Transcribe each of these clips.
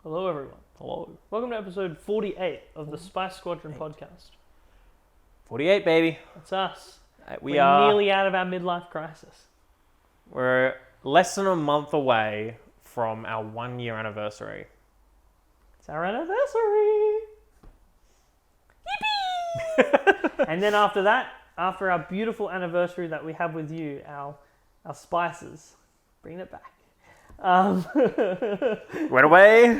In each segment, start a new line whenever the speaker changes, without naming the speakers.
Hello, everyone.
Hello.
Welcome to episode 48 of the Spice Squadron podcast.
48, baby.
That's us.
We're
nearly out of our midlife crisis.
We're less than a month away from our 1 year anniversary.
It's our anniversary. Yippee! And then after that, after our beautiful anniversary that we have with you, our spices, bringing it back.
Went away.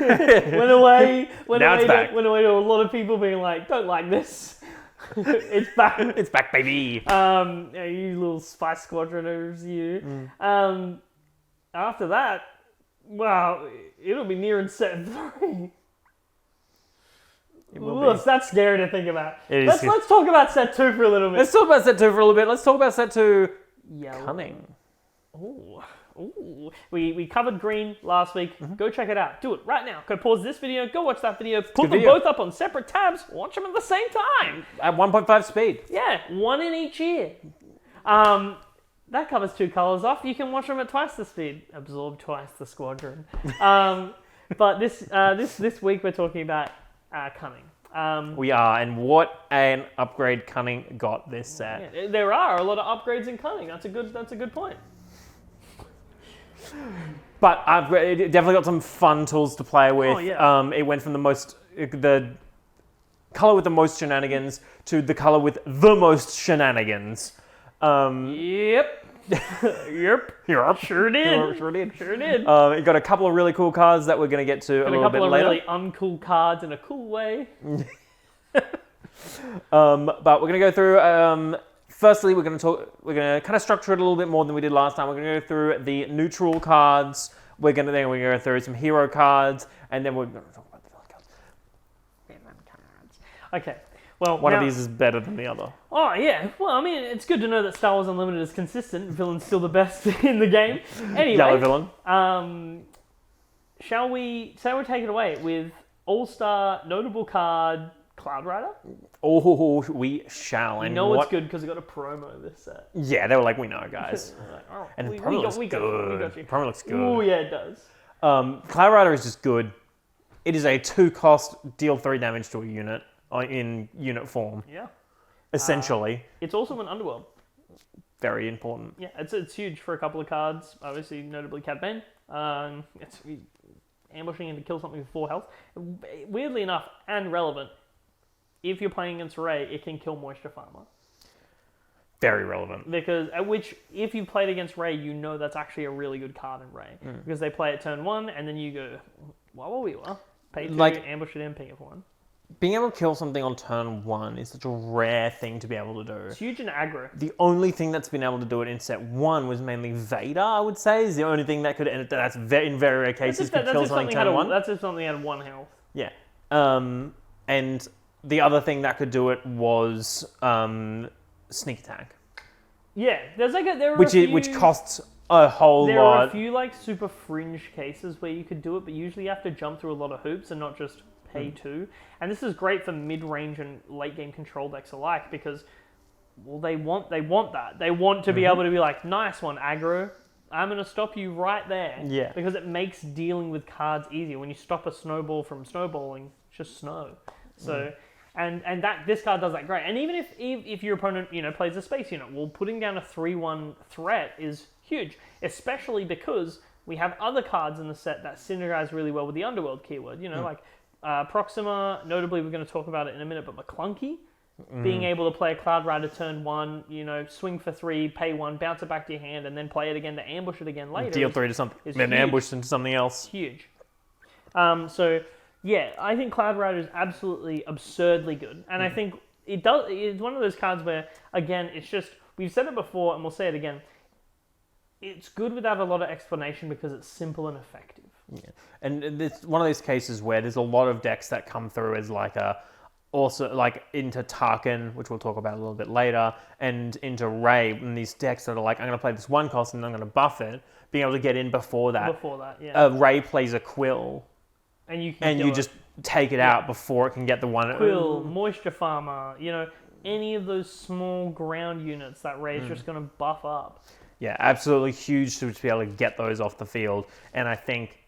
Went away to a lot of people being like, don't like this. It's back.
It's back, baby.
You little Spice Squadroners, you. After that, well, it'll be nearing set 3.
It will be.
That's scary to think about.
Let's
talk about set 2 for a little bit.
Let's talk about set 2 for a little bit. Let's talk about set 2.
Yellow.
Cunning.
Ooh. We covered green last week. Go check it out. Do it right now. Go pause this video. Go watch that video. Put them both up on separate tabs. Watch them at the same time.
At 1.5 speed.
Yeah, one in each ear. That covers 2 colors off. You can watch them at twice the speed. Absorb twice the squadron. But this week we're talking about cunning.
We are, and what an upgrade Cunning got this set.
Yeah, there are a lot of upgrades in cunning. That's a good point.
But it definitely got some fun tools to play with.
Oh, yeah.
It went from the color with the most shenanigans to the color with the most shenanigans.
Yep. Yep. Sure did.
It got a couple of really cool cards that we're going to get to a little bit later.
A couple of really uncool cards in a cool way.
But we're going to go through. Firstly, we're going to kind of structure it a little bit more than we did last time. We're going to go through the neutral cards. We're going to go through some hero cards, and then we're going to talk about the villain cards.
Okay. Well,
one of these is better than the other.
Oh yeah. Well, I mean, it's good to know that Star Wars Unlimited is consistent. Villain's still the best in the game. Anyway,
Yellow villain.
Shall we take it away with All-Star notable card Cloud Rider?
Oh, we shall.
And it's good because it got a promo this set.
Yeah, they were like, we know, guys. And the promo looks
we
good.
got you.
Promo looks good.
Oh yeah, it does.
Cloud Rider is just good. It is a 2-cost, deal 3 damage to a unit in unit form.
Yeah.
Essentially.
It's also an Underworld.
Very important.
Yeah, it's huge for a couple of cards. Obviously, notably Cad Bane. It's ambushing in to kill something with 4 health. Weirdly enough, and relevant, if you're playing against Ray, it can kill Moisture Farmer.
Very relevant.
Because, if you played against Ray, you know that's actually a really good card in Ray. Because they play it turn 1, and then you go, pay 2, ambush it in, ping it for 1.
Being able to kill something on turn 1 is such a rare thing to be able to do.
It's huge in aggro.
The only thing that's been able to do it in set 1 was mainly Vader, I would say, is the only thing that could, and that's in very rare cases, could kill something turn 1.
That's if something had 1 health.
Yeah. And the other thing that could do it was sneak attack.
Yeah,
which costs a whole lot.
There are a few super fringe cases where you could do it, but usually you have to jump through a lot of hoops and not just pay 2. And this is great for mid-range and late-game control decks alike because, well, they want that. They want to be able to be like, nice one, aggro. I'm going to stop you right there.
Yeah.
Because it makes dealing with cards easier. When you stop a snowball from snowballing, it's just snow. So... And this card does that great. And even if your opponent plays a space unit, well, putting down a 3/1 threat is huge, especially because we have other cards in the set that synergize really well with the Underworld keyword. Like Proxima. Notably, we're going to talk about it in a minute, but McClunky, being able to play a Cloud Rider turn 1, swing for 3, pay 1, bounce it back to your hand, and then play it again to ambush it again later.
Deal 3 to something, then ambush into something else.
Huge. So. Yeah, I think Cloud Rider is absolutely absurdly good. And I think it's one of those cards where, again, it's just, we've said it before and we'll say it again, it's good without a lot of explanation because it's simple and effective.
Yeah. And it's one of those cases where there's a lot of decks that come through as also into Tarkin, which we'll talk about a little bit later, and into Ray, and these decks that are I'm going to play this 1 cost and I'm going to buff it, being able to get in before that.
Yeah.
Ray plays a Quill.
And
you just take it out before it can get the one.
Quill, Moisture Farmer, any of those small ground units that Ray's just going to buff up.
Yeah, absolutely huge to be able to get those off the field. And I think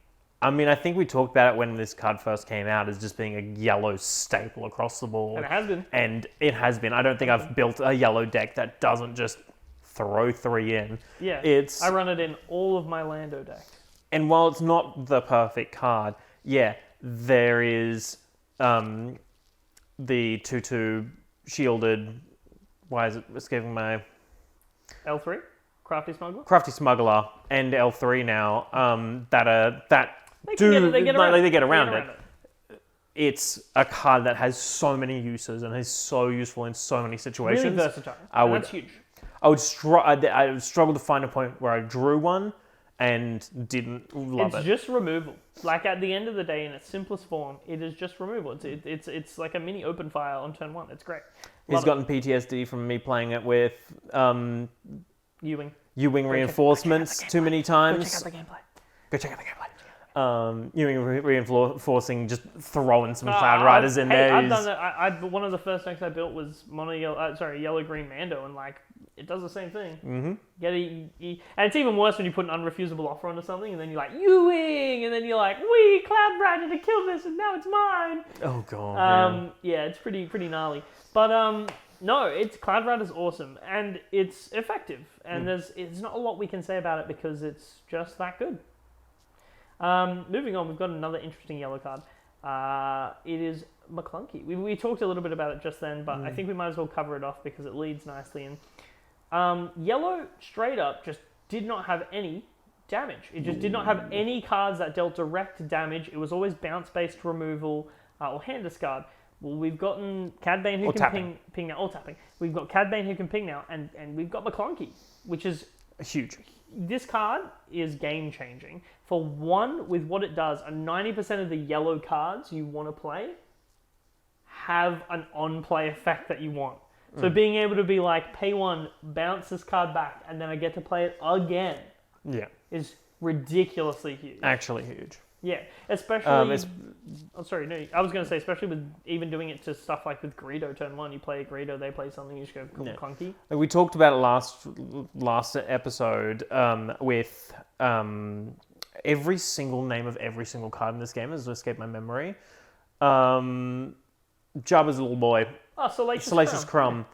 I mean, I think we talked about it when this card first came out as just being a yellow staple across the board.
And it has been.
And it has been. I don't think I've built a yellow deck that doesn't just throw 3 in.
Yeah.
It's
I run it in all of my Lando decks.
And while it's not the perfect card, yeah, there is the 2/2 shielded. Why is it escaping my
L3? Crafty Smuggler?
Crafty Smuggler and L3 now? They get around it. It's a card that has so many uses and is so useful in so many situations.
Really versatile. That's huge.
I would struggle to find a point where I drew one and didn't love it.
It's just removal. Like at the end of the day, in its simplest form, it is just removal. It's like a mini open fire on turn 1. It's great.
He's gotten PTSD from me playing it with
U-Wing
reinforcements too many times.
Go check out the gameplay.
Go check out the gameplay. U-Wing reinforcing, just throwing some Cloud Riders in there.
I've done that. One of the first decks I built was yellow-green Mando, and like it does the same thing. Mm-hmm. And it's even worse when you put an unrefusable offer onto something, and then you're like U-Wing, and then you're like, we Cloud Rider to kill this, and now it's mine.
Oh god.
Yeah, it's pretty gnarly. But no, it's Cloud Rider's awesome, and it's effective, and there's not a lot we can say about it because it's just that good. Moving on, we've got another interesting yellow card. It is McClunky. We talked a little bit about it just then, but I think we might as well cover it off because it leads nicely in. Yellow, straight up, just did not have any damage. It just did not have any cards that dealt direct damage. It was always bounce-based removal or hand discard. Well, we've gotten Cad Bane who can ping now, or tapping. We've got Cad Bane who can ping now, and we've got McClunky, which is
huge.
This card is game-changing. For one, with what it does, 90% of the yellow cards you want to play have an on-play effect that you want. So being able to be like, pay 1, bounce this card back, and then I get to play it again is ridiculously huge.
Actually huge.
Yeah, especially... I was going to say, especially with even doing it to stuff like with Greedo turn 1, you play a Greedo, they play something, you just go clunky.
We talked about it last episode with every single name of every single card in this game has escaped my memory. Jabba's little boy.
Oh,
Salacious Crumb.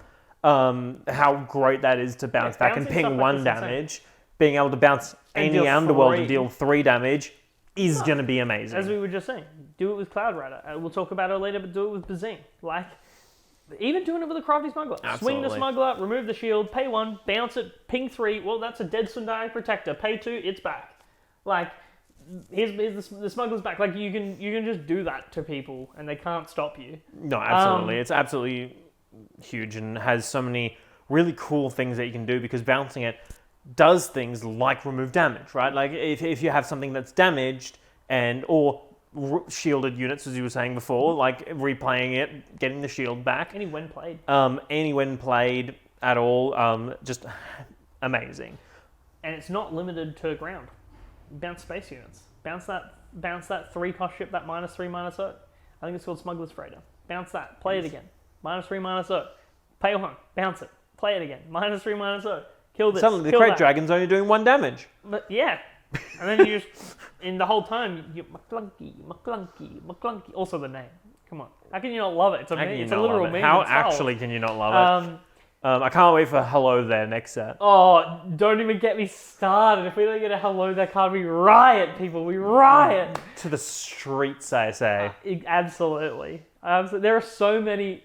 How great that is to bounce back and ping 1 damage. Being able to bounce any Underworld and deal 3 damage is going to be amazing.
As we were just saying, do it with Cloud Rider. We'll talk about it later, but do it with Bazing. Like, even doing it with a Crafty Smuggler.
Absolutely.
Swing the Smuggler, remove the shield, pay 1, bounce it, ping 3. Well, that's a dead Sundari Protector. Pay 2, it's back. Like, here's the Smuggler's back. Like, you can just do that to people, and they can't stop you.
No, absolutely. It's absolutely huge and has so many really cool things that you can do because bouncing it does things like remove damage, right? Like if you have something that's damaged or shielded units, as you were saying before, like replaying it, getting the shield back.
Any when played.
Any when played at all, just amazing.
And it's not limited to ground. Bounce space units. Bounce that 3-cost ship, that -3, -0. I think it's called Smuggler's Freighter. Bounce that. Play it again. -3, -0. Pay 1. Bounce it. Play it again. -3, -0. Kill this.
Suddenly the Crate Dragon's only doing 1 damage.
But yeah. And then you just, in the whole time, you McClunky. Also the name. Come on. How can you not love it? It's a literal meme.
How actually can you not love it? I can't wait for Hello There next set.
Oh, don't even get me started. If we don't get a Hello There card, we riot, people. We riot.
To the streets, I say.
Absolutely. There are so many...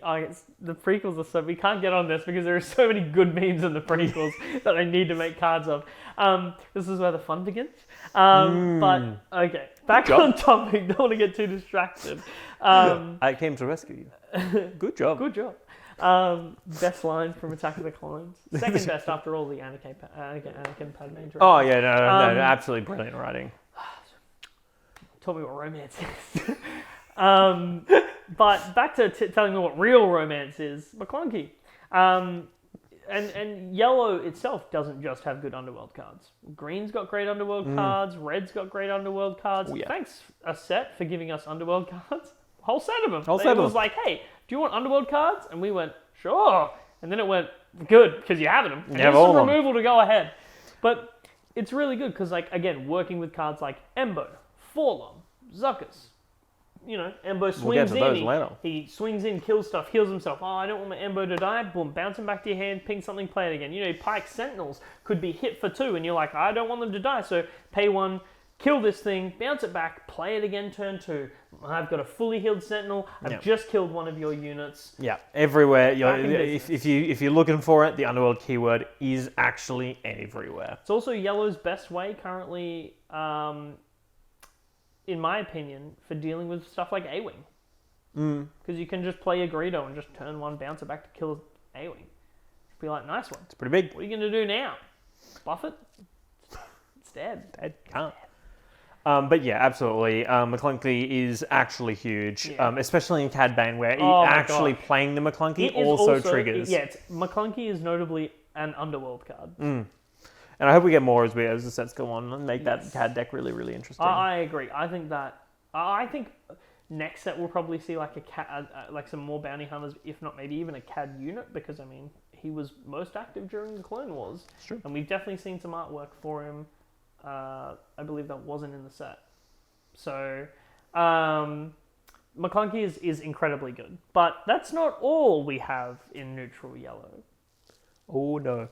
the prequels are so... We can't get on this because there are so many good memes in the prequels that I need to make cards of. This is where the fun begins. But, okay. Back on topic. Don't want to get too distracted.
I came to rescue you. Good job.
Good job. Best line from Attack of the Clones. Second best after all the Anakin Padme.
Oh yeah, no, absolutely brilliant writing.
Taught me what romance is. But back to telling me what real romance is, McClunky. And yellow itself doesn't just have good Underworld cards. Green's got great Underworld cards. Red's got great Underworld cards.
Oh, yeah.
Thanks, a set, for giving us Underworld cards. Whole set of them.
It
was like, hey, do you want Underworld cards? And we went, sure. And then it went, good, because you have them. And here's some removal to go ahead. But it's really good because, like, again, working with cards like Embo, Forlom, Zuckus. Embo
We'll get
swings
to those
in.
later.
He swings in, kills stuff, heals himself. Oh, I don't want my Embo to die. Boom, bounce him back to your hand, ping something, play it again. Pike Sentinels could be hit for 2, and you're like, I don't want them to die, so pay 1, kill this thing, bounce it back, play it again, turn 2. I've got a fully healed Sentinel. I've just killed one of your units.
Yeah, everywhere.
Back in
If you're looking for it, the Underworld keyword is actually everywhere.
It's also Yellow's best way currently, in my opinion, for dealing with stuff like A-Wing. Because you can just play a Greedo and just turn 1, bounce it back to kill A-Wing. Be like, nice one.
It's pretty big.
What are you going to do now? Buff it? It's dead.
Dead. Can't. But yeah, absolutely. McClunky is actually huge, especially in Cad Bane, where actually playing the McClunky also triggers.
McClunky is notably an Underworld card.
And I hope we get more as the sets go on and make that Cad deck really, really interesting.
I agree. I think next set we'll probably see like like some more bounty hunters, if not maybe even a Cad unit, because he was most active during the Clone Wars.
It's true.
And we've definitely seen some artwork for him. I believe that wasn't in the set. So, McClunky is incredibly good. But that's not all we have in neutral yellow.
Oh, no.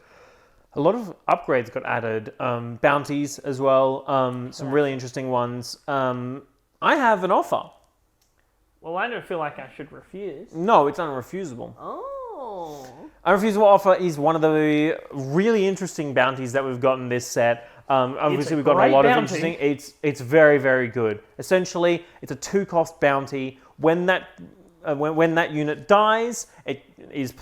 A lot of upgrades got added. Bounties as well. Some really interesting ones. I have an offer.
Well, I don't feel like I should refuse.
No, it's unrefusable.
Oh.
Unrefusable offer is one of the really interesting bounties that we've gotten this set. Obviously, we've gotten a lot of interesting. It's very, very good. Essentially, it's a 2-cost bounty. When that unit dies, it is.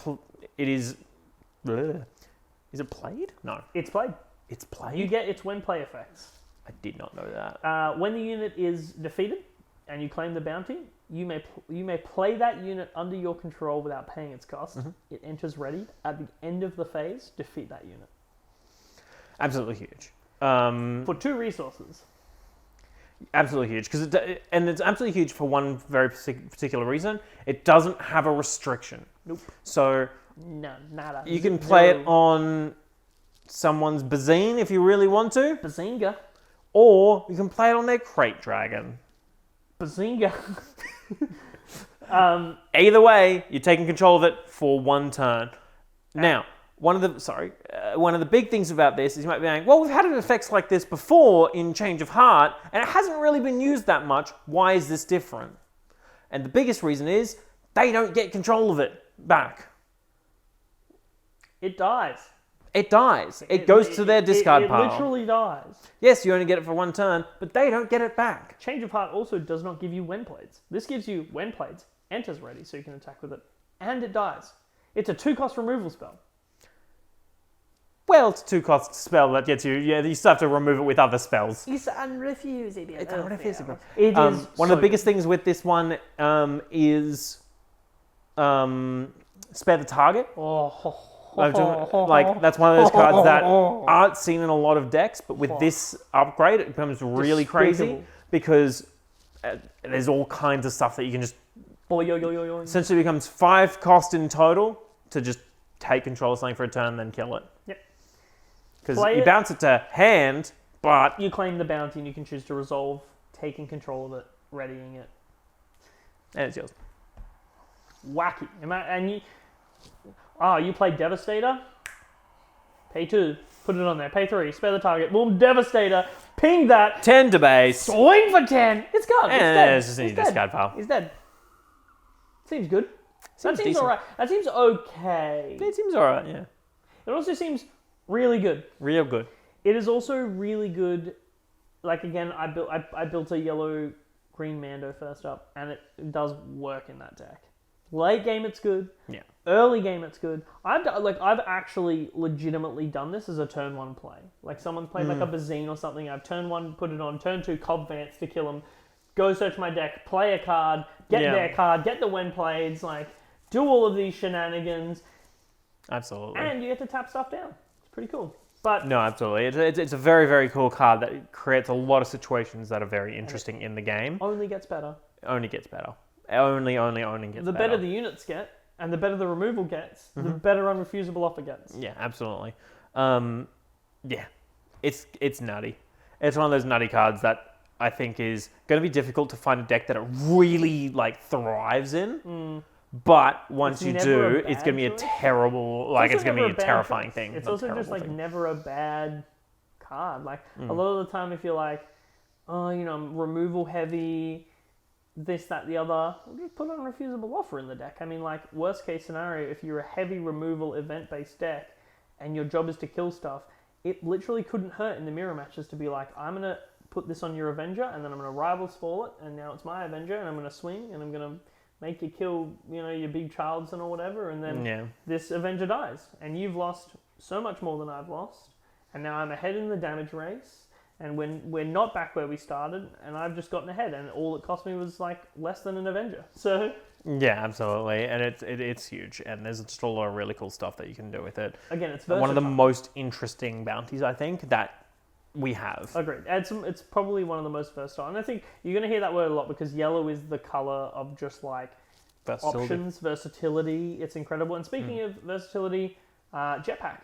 Is it played? No.
It's played.
It's played.
You get its when play effects.
I did not know that.
When the unit is defeated and you claim the bounty, you may play that unit under your control without paying its cost. It enters ready. At the end of the phase, defeat that unit.
Absolutely huge.
For 2 resources.
Absolutely huge. It's absolutely huge for one very particular reason. It doesn't have a restriction.
Nope.
So
No, nada.
you can play it on someone's Bazine if you really want to.
Bazinga.
Or you can play it on their Crate Dragon.
Bazinga.
Either way, you're taking control of it for 1 turn. Now, one of the big things about this is you might be going, well, we've had effects like this before in Change of Heart, and it hasn't really been used that much. Why is this different? And the biggest reason is they don't get control of it back.
It dies.
It dies. It goes to their discard pile.
It literally dies.
Yes, you only get it for 1 turn, but they don't get it back.
Change of Heart also does not give you When Blades. This gives you When Blades, enters ready, so you can attack with it, and it dies. It's a 2-cost removal spell.
Well, it's a 2-cost spell that gets you. Yeah, you still have to remove it with other spells.
It's unrefusable.
It's unrefusable.
It is
one of the biggest things with this one is spare the target. Like that's one of those cards that aren't seen in a lot of decks, but with this upgrade, it becomes really crazy because there's all kinds of stuff that you can just. Essentially, becomes 5 cost in total to just take control of something for a turn, then kill it.
Yep.
Because you bounce it to hand, but
you claim the bounty and you can choose to resolve taking control of it, readying it,
and it's yours.
Wacky. You play Devastator? Pay 2. Put it on there. Pay 3. Spare the target. Boom, Devastator. Ping that.
10 to base.
Swing for 10. It's gone. It's dead.
It's just in your discard pile.
He's dead. Seems good.
Seems
decent. Alright. That seems okay.
It seems alright, yeah.
It also seems really good.
Real good.
It is also really good. Like again, I built a yellow green Mando first up, and it does work in that deck. Late game, it's good.
Yeah.
Early game, it's good. I've actually legitimately done this as a turn 1 play. Like someone's played like a Bazine or something. I've turn 1 put it on, turn 2 Cobb Vance to kill him. Go search my deck, play a card, get their card, get the When Blades, do all of these shenanigans.
Absolutely.
And you get to tap stuff down. It's pretty cool. But
no, absolutely. It's a very, very cool card that creates a lot of situations that are very interesting in the game.
Only gets better.
Only gets better. Only gets better.
The better the units get, and the better the removal gets, the better unrefusable offer gets.
Yeah, absolutely. Yeah, it's nutty. It's one of those nutty cards that I think is going to be difficult to find a deck that it really like thrives in. But once you
never
do,
a
it's going to be a
bad choice.
terrible, like it's
also
going to
never
be a
bad
terrifying
choice.
thing.
It's
Not
also just
terrible
like
thing.
never a bad card. Like a lot of the time, if you're like, oh, you know, I'm removal heavy, this, that, the other, we'll just put on refusable offer in the deck. I mean, like worst case scenario, if you're a heavy removal event based deck and your job is to kill stuff, it literally couldn't hurt in the mirror matches to be like, I'm gonna put this on your Avenger, and then I'm gonna Rivals Fall it, and now it's my Avenger, and I'm gonna swing, and I'm gonna make you kill, you know, your big Childson or whatever, and then this Avenger dies. And you've lost so much more than I've lost, and now I'm ahead in the damage race, and when we're not back where we started, and I've just gotten ahead, and all it cost me was like less than an Avenger. So
yeah, absolutely, and it's huge, and there's just a lot of really cool stuff that you can do with it.
again, it's versatile.
One of the most interesting bounties, I think, that we have.
Agreed. It's probably one of the most versatile. And I think you're going to hear that word a lot because yellow is the color of just like options, versatility. It's incredible. And speaking of versatility, Jetpack.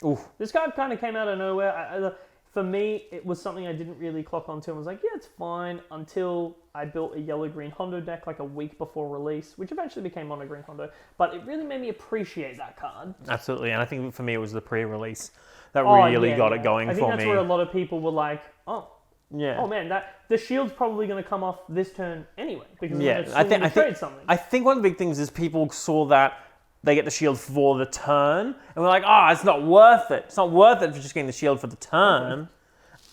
Oof.
This card kind of came out of nowhere. For me, it was something I didn't really clock onto and was like, yeah, it's fine, until I built a yellow-green Hondo deck like a week before release, which eventually became mono-green Hondo. But it really made me appreciate that card.
Absolutely, and I think for me it was the pre-release that really got it going for me.
I think that's where a lot of people were like, oh
Yeah.
man, the shield's probably going to come off this turn anyway, because
Yeah,
it's going to trade something.
I think one of the big things is people saw that they get the shield for the turn, and we're like, oh, it's not worth it. It's not worth it for just getting the shield for the turn.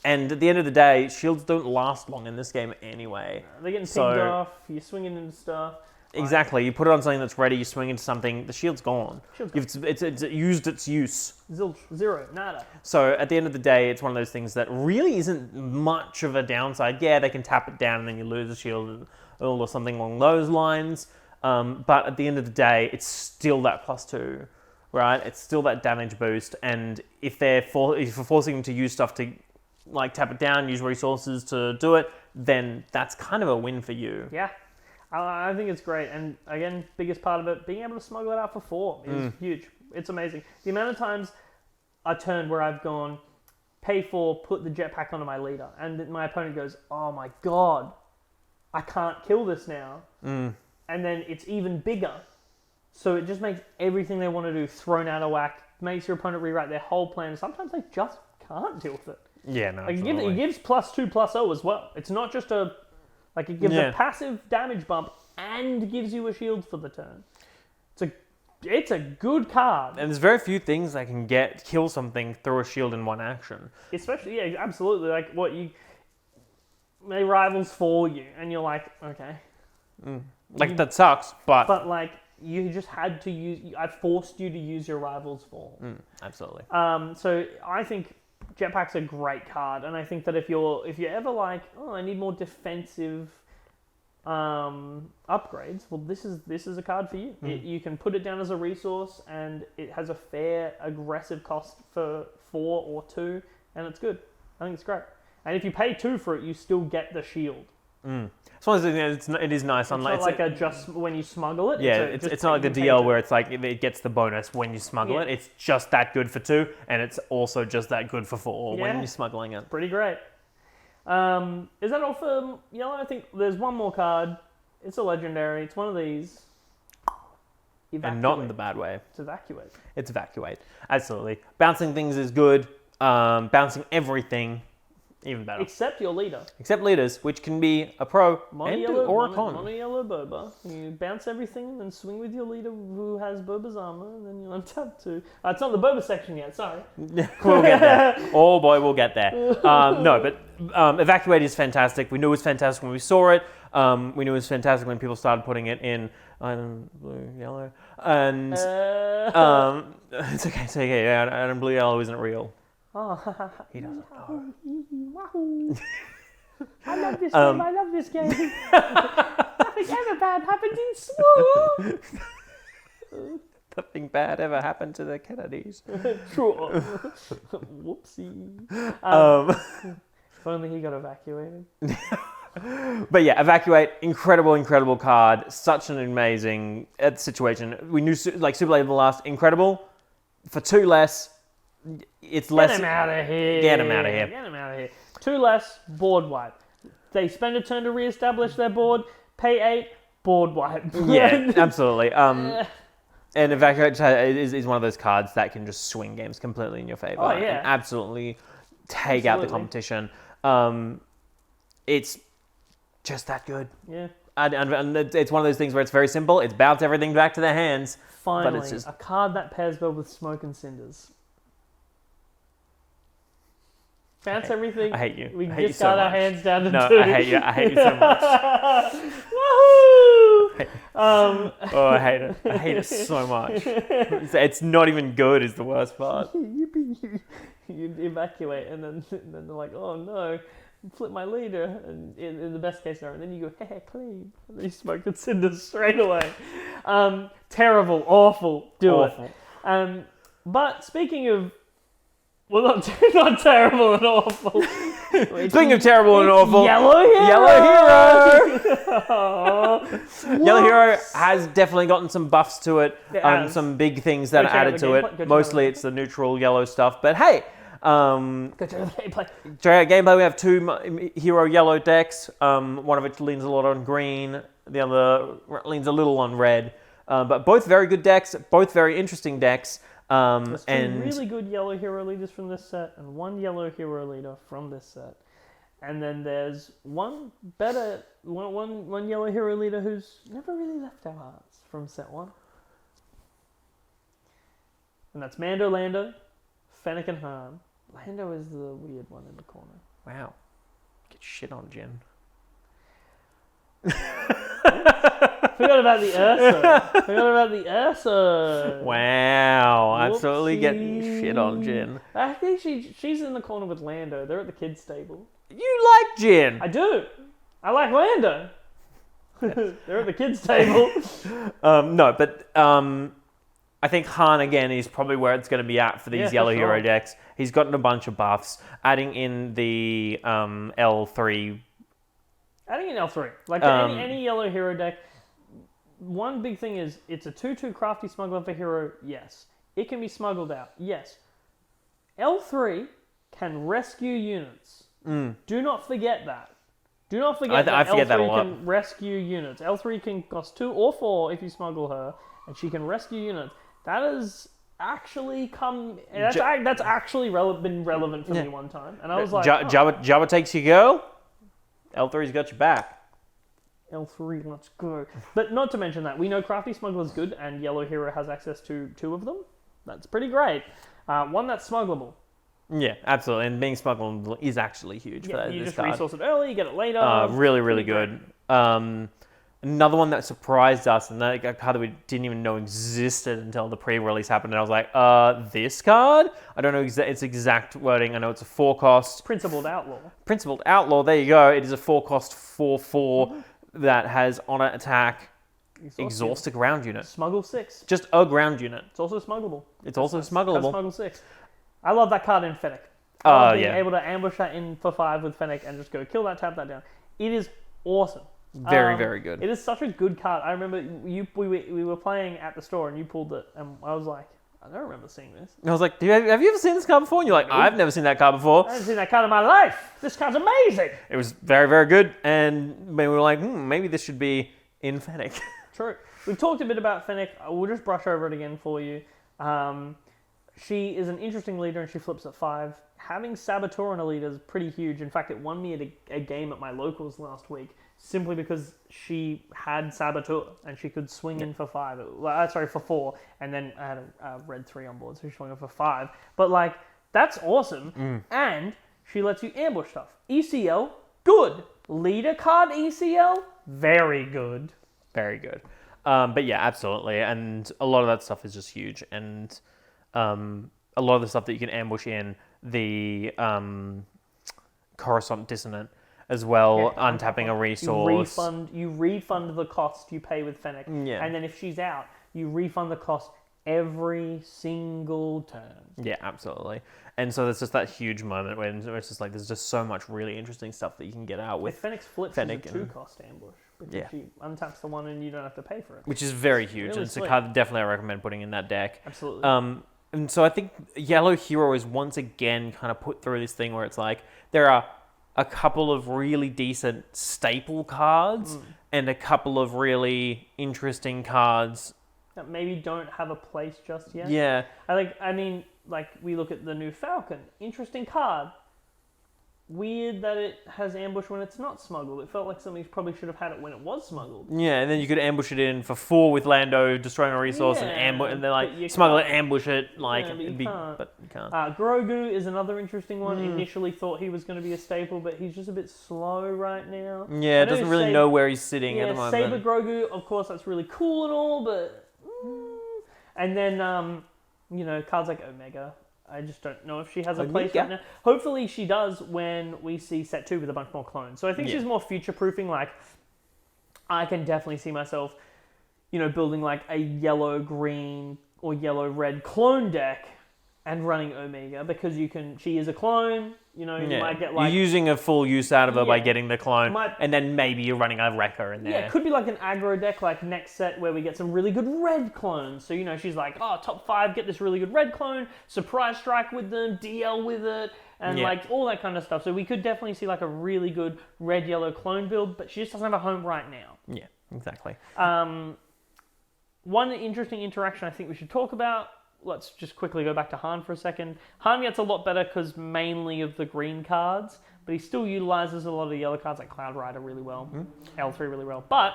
And at the end of the day, shields don't last long in this game anyway.
They're getting picked off, you're swinging into stuff.
Exactly. You put it on something that's ready, you swing into something, the shield's gone.
Shield's gone.
It's used its use.
Zilch, zero, nada.
So at the end of the day, it's one of those things that really isn't much of a downside. Yeah, they can tap it down and then you lose a shield or something along those lines. But at the end of the day, it's still that +2, right? It's still that damage boost. And if you're forcing them to use stuff to like tap it down, use resources to do it, then that's kind of a win for you.
Yeah. I think it's great. And again, biggest part of it, being able to smuggle it out for 4 is huge. It's amazing. The amount of times I turned where I've gone, pay 4, put the jetpack onto my leader, and my opponent goes, oh my god, I can't kill this now. And then it's even bigger. So it just makes everything they want to do thrown out of whack, makes your opponent rewrite their whole plan. Sometimes they just can't deal with it.
Yeah, no,
like it gives +2/+0 as well. It's not just it gives a passive damage bump and gives you a shield for the turn. It's a good card.
And there's very few things that can kill something through a shield in one action.
Especially, yeah, absolutely. Like they rivals for you, and you're like, okay.
Like that sucks, but
like you just had to use. I forced you to use your rivals for.
Absolutely.
So I think Jetpack's a great card, and I think that if you're ever like, oh, I need more defensive upgrades, well, this is a card for you. You can put it down as a resource, and it has a fair aggressive cost for 4 or 2, and it's good. I think it's great. And if you pay 2 for it, you still get the shield.
As long as it is nice.
It's not like just when you smuggle it.
Yeah, it's not like the DL where it's like it gets the bonus when you smuggle it. It's just that good for 2, and it's also just that good for 4 when you're smuggling it.
Pretty great. Is that all for yellow? I think there's one more card. It's a legendary. It's one of these. Evacuate.
And not in the bad way.
It's evacuate.
It's evacuate. Absolutely. Bouncing things is good. Bouncing everything, even better.
Except your leader.
Except leaders, which can be a pro or a con.
Mono yellow Boba. You bounce everything and then swing with your leader who has Boba's armor, and then you untap 2. It's not the Boba section yet, sorry.
We'll get there. Oh boy, we'll get there. No, but Evacuate is fantastic. We knew it was fantastic when we saw it. We knew it was fantastic when people started putting it in item blue, yellow. And it's okay. Item blue, yellow isn't real. He doesn't know.
I love this game. I love this game. Nothing ever bad happened in school.
Nothing bad ever happened to the Kennedys.
True. Whoopsie. If only he got evacuated.
But yeah, Evacuate, incredible card. Such an amazing situation. We knew like Super Late of the Last, incredible. For 2 less, it's less.
Get him out of here.
Get him out of here.
Get him out of here. 2 less, board wipe. they spend a turn to re-establish their board, pay 8, board wipe.
Yeah, absolutely. And in fact, it is one of those cards that can just swing games completely in your favor.
Oh, yeah.
And absolutely take out the competition. It's just that good.
Yeah.
And it's one of those things where it's very simple. It's bounce everything back to their hands.
Finally,
but it's just...
a card that pairs well with Smoke and Cinders. Bounce everything.
I hate you.
We
I hate
discard
you so
our
much.
hands down to 2.
No, I hate you. I hate you so much.
Woohoo!
Oh, I hate it. I hate it so much. It's not even good is the worst part.
You evacuate, and then they're like, oh no, flip my leader, and in the best case scenario, and then you go, hey, clean, and then you Smoke and Cinders straight away. Terrible, awful, awful. But speaking of, well, not terrible and awful.
Speaking of terrible and awful,
Yellow Hero!
Yellow Hero has definitely gotten some buffs to it, some big things that are added to it. Mostly it's the neutral yellow stuff, but hey,
go to the gameplay.
Gameplay, we have 2 hero yellow decks, one of which leans a lot on green, the other leans a little on red, but both very good decks, both very interesting decks.
There's 2 really good yellow hero leaders from this set, and 1 yellow hero leader from this set. And then there's one yellow hero leader who's never really left our hearts from set 1. And that's Mando Lando, Fennec and Han. Lando is the weird one in the corner.
Wow. Get shit on, Jin.
Forgot about the Ursa.
Wow.
Whoopsie.
Absolutely getting shit on, Jin.
I think she's in the corner with Lando. They're at the kids' table.
You like Jin.
I do. I like Lando. They're at the kids' table.
No, but I think Han, again, is probably where it's going to be at for these yellow hero decks. He's gotten a bunch of buffs. Adding in the L3.
Adding in L3. Like any yellow hero deck, one big thing is it's a 2/2 crafty smuggler for hero, yes. It can be smuggled out, yes. L3 can rescue units. Do not forget that. Do not forget that
forget
L3
that a lot.
can rescue units. L3 can cost 2 or 4 if you smuggle her, and she can rescue units. That has actually that's actually been relevant for me one time. And I was like,
Jabba takes your girl, L3's got your back.
L3, let's go. But not to mention that, we know Crafty Smuggler's good, and Yellow Hero has access to 2 of them. That's pretty great. One that's smuggleable.
Yeah, absolutely. And being smuggled is actually huge for
you
this
just
card.
resource it early, you get it later.
Really, really good. Another one that surprised us, and a card that we didn't even know existed until the pre-release happened, and I was like, this card? I don't know its exact wording. I know it's a 4-cost.
Principled Outlaw.
Principled Outlaw, there you go. It is a 4-cost 4/4 that has honor attack, exhaust a ground unit.
Smuggle 6.
Just a ground unit.
It's also smuggleable.
It's also smuggleable.
Smuggle 6. I love that card in Fennec. Being able to ambush that in for 5 with Fennec and just go kill that, tap that down. It is awesome.
Very, very good.
It is such a good card. I remember we were playing at the store and you pulled it, and I was like, I don't remember seeing this.
And I was like, have you ever seen this card before? And you're like, I've never seen that card before.
I haven't seen that card in my life. This card's amazing.
It was very, very good. And we were like, maybe this should be in Fennec.
True. We've talked a bit about Fennec. We'll just brush over it again for you. She is an interesting leader and she flips at 5. Having Saboteur on a leader is pretty huge. In fact, it won me at a game at my locals last week simply because she had Saboteur and she could swing in for 5. For 4. And then I had a red 3 on board, so she swung in for 5. But that's awesome. And she lets you ambush stuff. ECL, good. Leader card ECL, very good.
Very good. But yeah, absolutely. And a lot of that stuff is just huge. And a lot of the stuff that you can ambush in, the Coruscant Dissonant as well, untapping a resource.
You refund the cost you pay with Fennec.
Yeah.
And then if she's out, you refund the cost every single turn.
Yeah, absolutely. And so there's just that huge moment where it's just like there's just so much really interesting stuff that you can get out with
Fennec's Flip
Fennec
is a 2-cost ambush. Because she untaps the one and you don't have to pay for it.
Which is very huge.
Really
and it's a card that definitely I recommend putting in that deck.
Absolutely.
And so I think Yellow Hero is once again kind of put through this thing where it's like there are a couple of really decent staple cards and a couple of really interesting cards.
That maybe don't have a place just yet.
Yeah.
I mean, we look at the new Falcon. Interesting card. Weird that it has ambush when it's not smuggled. It felt like somebody probably should have had it when it was smuggled.
Yeah, and then you could ambush it in for 4 with Lando, destroying a resource, and ambush, and then smuggle it, ambush it, but you can't.
Grogu is another interesting one. Initially thought he was going to be a staple, but he's just a bit slow right now.
Yeah, it doesn't really know where he's sitting at the moment.
Saber Grogu, of course, that's really cool and all, but and then cards like Omega. I just don't know if she has a place right now. Hopefully she does when we see set 2 with a bunch more clones. So I think she's more future-proofing. I can definitely see myself, building a yellow-green or yellow-red clone deck and running Omega because she is a clone. You might get
you're using a full use out of her by getting the clone, and then maybe you're running a Wrecker in there.
Yeah, it could be like an aggro deck next set where we get some really good red clones. So, she's like, top 5, get this really good red clone, surprise strike with them, DL with it, and all that kind of stuff. So we could definitely see a really good red-yellow clone build, but she just doesn't have a home right now.
Yeah, exactly.
One interesting interaction I think we should talk about. Let's just quickly go back to Han for a second. Han gets a lot better because mainly of the green cards, but he still utilizes a lot of the yellow cards like Cloud Rider really well, L3 really well, but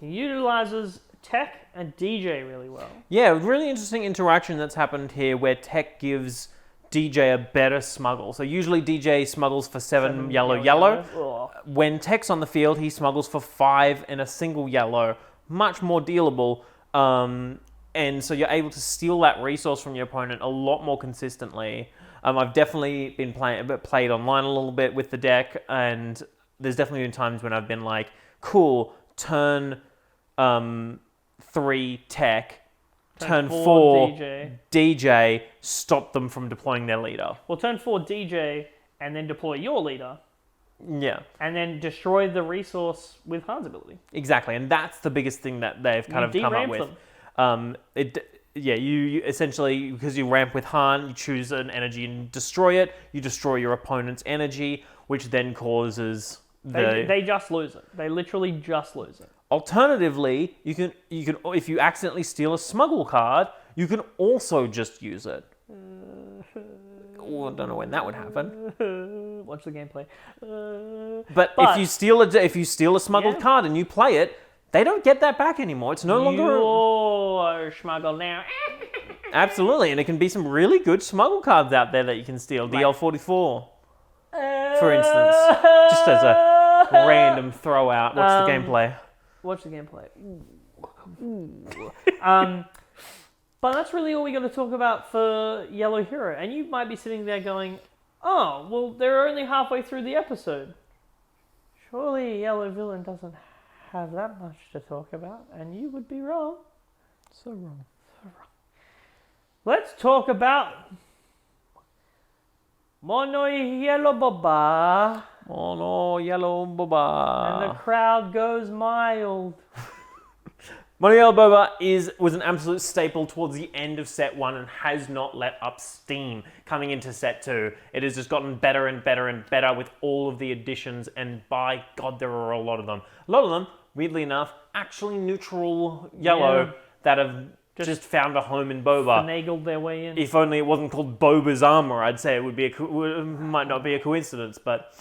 he utilizes Tech and DJ really well.
Yeah, really interesting interaction that's happened here where Tech gives DJ a better smuggle. So usually DJ smuggles for 7 yellow. When Tech's on the field, he smuggles for 5 and a single yellow. Much more dealable. And so you're able to steal that resource from your opponent a lot more consistently. I've definitely been played online a little bit with the deck, and there's definitely been times when I've been like, cool, turn 3 Tech, turn 4 DJ, stop them from deploying their leader.
Well, turn 4 DJ, and then deploy your leader.
Yeah.
And then destroy the resource with Han's ability.
Exactly, and that's the biggest thing that they've kind of come up with.
Them.
You essentially, because you ramp with Han, you choose an energy and destroy it. You destroy your opponent's energy, which then causes
They just lose it. They literally just lose it.
Alternatively, you can if you accidentally steal a smuggle card, you can also just use it. I don't know when that would happen.
Watch the gameplay.
But if you steal a smuggled card and you play it, they don't get that back anymore. It's no longer...
You're smuggled now.
Absolutely, and it can be some really good smuggle cards out there that you can steal. Right. DL44, for instance. Just as a random throw out. Watch the gameplay.
Watch the gameplay. But that's really all we got to talk about for Yellow Hero. And you might be sitting there going, oh, well, they're only halfway through the episode. Surely Yellow Villain doesn't have that much to talk about, and you would be wrong.
So wrong.
Let's talk about Mono Yellow Boba.
Mono Yellow Boba.
And the crowd goes mild.
Mono Yellow Boba was an absolute staple towards the end of set 1 and has not let up steam coming into set 2. It has just gotten better and better and better with all of the additions, and by God, there are a lot of them. A lot of them, weirdly enough, actually neutral yellow that have just found a home in Boba.
Finagled their way in.
If only it wasn't called Boba's armor, I'd say it would be might not be a coincidence, but...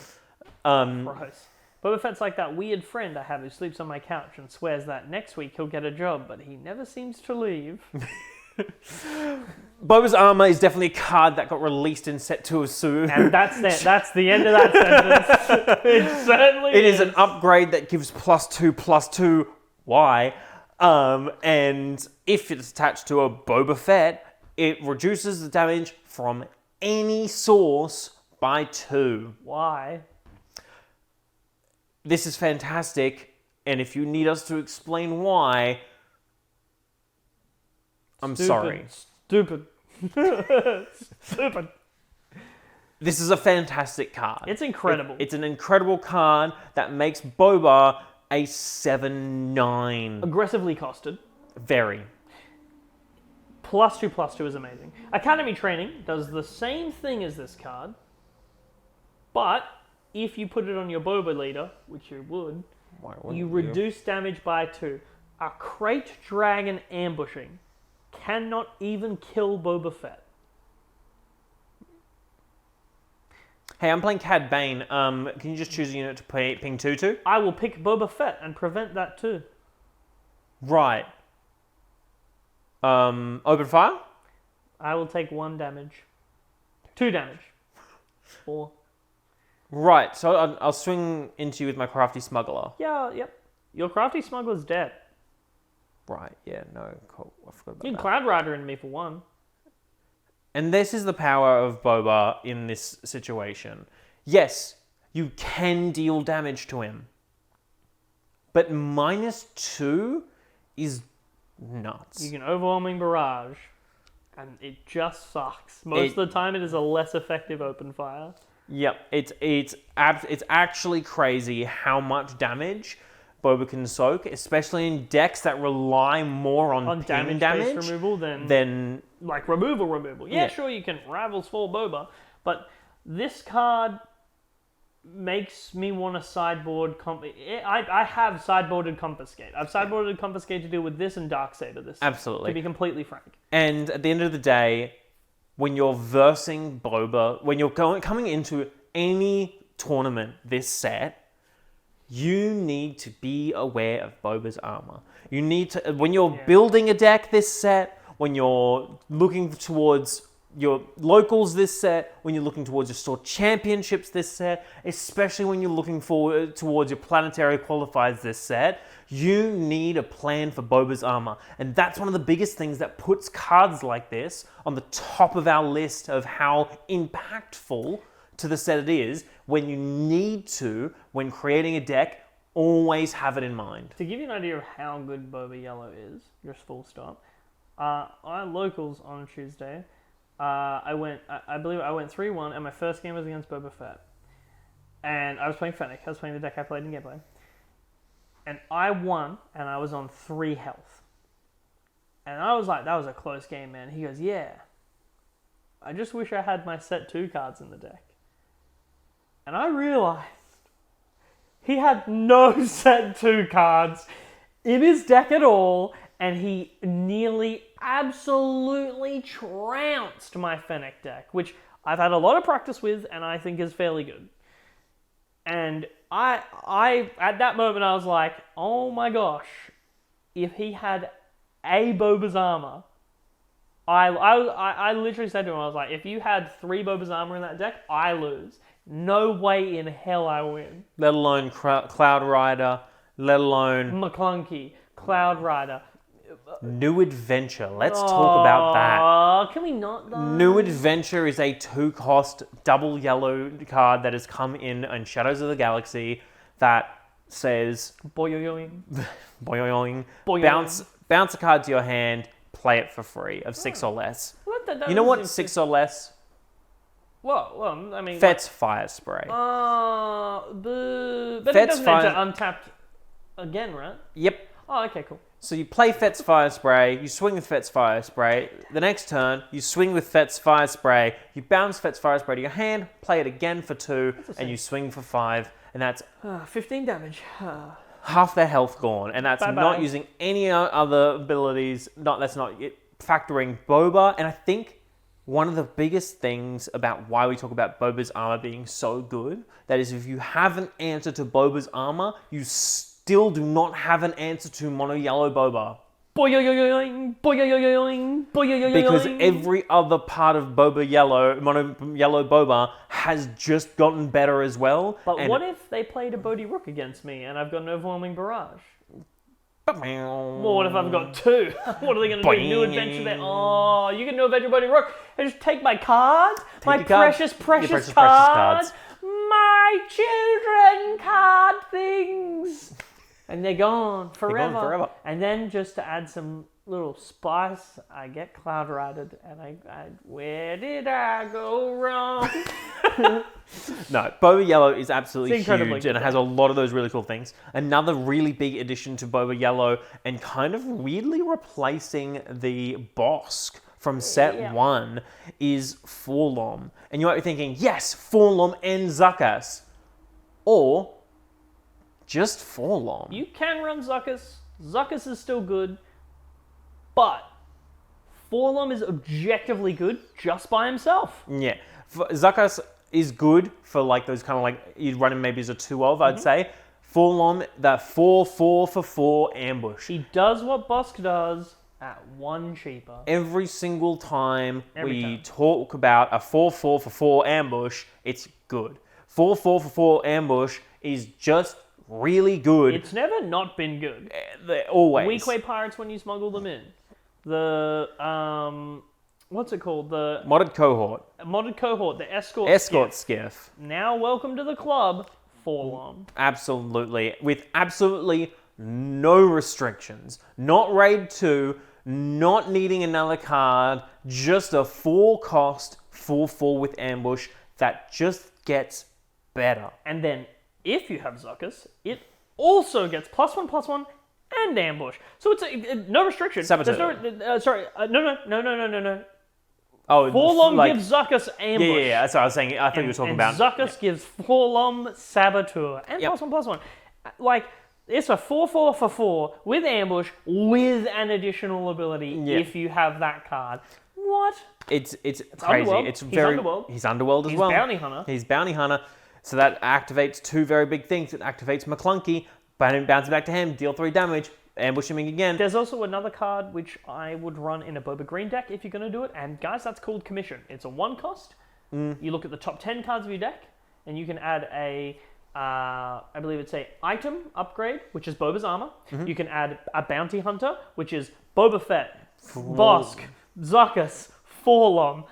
Gross. Boba Fett's like that weird friend I have who sleeps on my couch and swears that next week he'll get a job, but he never seems to leave.
Boba's armor is definitely a card that got released in set 2 of Su.
And that's it. That's the end of that sentence. It certainly is.
It is an upgrade that gives +2/+2 Y. And if it's attached to a Boba Fett, it reduces the damage from any source by 2.
Why?
This is fantastic, and if you need us to explain why, I'm sorry.
Stupid. Stupid.
This is a fantastic card.
It's incredible.
It's an incredible card that makes Boba a 7/9.
Aggressively costed.
Very.
+2/+2 is amazing. Academy Training does the same thing as this card, But if you put it on your Boba leader, which you would,
Why wouldn't
you reduce damage by 2. A Crate Dragon ambushing cannot even kill Boba Fett.
Hey, I'm playing Cad Bane. Can you just choose a unit to ping 2-2?
I will pick Boba Fett and prevent that too.
Right. Open fire?
I will take 1 damage. 2 damage. 4.
Right, so I'll swing into you with my Crafty Smuggler.
Yeah, yep. Your Crafty Smuggler's dead.
Right, yeah, no, cool. I forgot about
You can
that.
Cloud Rider into me for 1.
And this is the power of Boba in this situation. Yes, you can deal damage to him. But -2 is nuts.
You can Overwhelming Barrage. And it just sucks. Most of the time it is a less effective open fire.
Yep, it's actually crazy how much damage Boba can soak, especially in decks that rely more on ping damage
removal
than
like removal. Yeah, sure, you can Ravel's Fall Boba, but this card makes me want to sideboard. I have sideboarded Confiscate. I've sideboarded Confiscate to deal with this and Darksaber this.
Absolutely.
To be completely frank.
And at the end of the day, when you're versing Boba, when you're coming into any tournament this set, you need to be aware of Boba's armor. You need to, when you're building a deck this set, when you're looking towards your locals this set, when you're looking towards your store championships this set, especially when you're looking forward towards your planetary qualifiers this set, you need a plan for Boba's armor. And that's one of the biggest things that puts cards like this on the top of our list of how impactful to the set it is, when you need to, when creating a deck, always have it in mind.
To give you an idea of how good Boba Yellow is, just full stop, I locals on Tuesday. I believe I went 3-1, and my first game was against Boba Fett. And I was playing Fennec. I was playing the deck I played in gameplay. And I won, and I was on 3 health. And I was like, that was a close game, man. He goes, yeah. I just wish I had my set 2 cards in the deck. And I realized he had no set 2 cards in his deck at all, and he nearly absolutely trounced my Fennec deck, which I've had a lot of practice with and I think is fairly good. And I at that moment I was like, oh my gosh, if he had a Boba's armor, I literally said to him, I was like, if you had 3 Boba's armor in that deck, I lose. No way in hell I win.
Let alone Cloud Rider, let alone
McClunky, Cloud Rider.
New Adventure. Let's talk about that.
Can we not though?
New Adventure is a 2-cost double yellow card that has come in Shadows of the Galaxy that says
Boing.
boing, bounce a card to your hand, play it for free of 6 or less. You know what? 6 or less?
Well, I mean...
Fett's Fire Spray.
But
Fett's
it doesn't enter untapped again, right?
Yep.
Oh, okay, cool.
So you play Fett's Fire Spray, you swing with Fett's Fire Spray. The next turn, you swing with Fett's Fire Spray, you bounce Fett's Fire Spray to your hand, play it again for 2, and you swing for 5, and that's
15 damage.
half their health gone, and that's
Bye-bye.
not using any other abilities. That's not factoring Boba. And I think one of the biggest things about why we talk about Boba's armor being so good, that is, if you have an answer to Boba's armor, you still do not have an answer to Mono Yellow Boba. Because every other part of Boba Yellow, Mono Yellow Boba, has just gotten better as well.
But what if they played a Bodhi Rook against me and I've got an Overwhelming Barrage? Well, what if I've got 2? What are they going to do? New Adventure there? Oh, you can New Adventure Bodhi Rook and just take my cards? My precious cards? My children card things! And they're gone forever. And then just to add some little spice, I get Cloud Ridered, and I where did I go wrong?
No, Boba Yellow is absolutely huge,
good,
and it has a lot of those really cool things. Another really big addition to Boba Yellow, and kind of weirdly replacing the Bosk from set
Yeah.
1 is Forlom. And you might be thinking, yes, Forlom and Zuckuss. Or just Forlom.
You can run Zuckuss. Zuckuss is still good. But Forlom is objectively good just by himself.
Yeah. Zuckuss is good for like those kind of like, you'd run him maybe as a 2 of, I'd say. Forlom, that 4-4 for 4 ambush.
He does what Bosk does at 1 cheaper.
Every single time
Every
we
time.
talk about a 4-4 for 4 ambush, it's good. 4-4 for 4 ambush is just really good.
It's never not been good.
Always.
Weakway Pirates when you smuggle them in. The, what's it called? The
Modded cohort.
modded cohort, the escort
Skiff.
Now welcome to the club, Forlom.
Absolutely. With absolutely no restrictions. Not raid 2, not needing another card, just a 4 cost 4-4 with ambush that just gets better.
And then, if you have Zuckuss, it also gets +1/+1 and ambush. So it's no restriction.
Saboteur.
There's no.
Oh,
Forlom gives Zuckuss ambush.
Yeah. That's what I was saying. I thought you were talking about.
Zuckuss gives Forlom Saboteur and
Yep.
+1/+1. Like, it's a 4-4 for 4 with ambush with an additional ability if you have that card. What?
It's crazy.
Underworld.
It's
He's
very.
Underworld.
He's Underworld as
He's
well.
Bounty Hunter.
He's Bounty Hunter. So that activates 2 very big things. It activates McClunky, bounce back to him, deal 3 damage, ambush him again.
There's also another card which I would run in a Boba Green deck if you're going to do it. And guys, that's called Commission. It's a 1 cost. You look at the top 10 cards of your deck, and you can add a, I believe it's a item upgrade, which is Boba's armor. You can add a Bounty Hunter, which is Boba Fett, Bosk, Zuckuss, Forlom,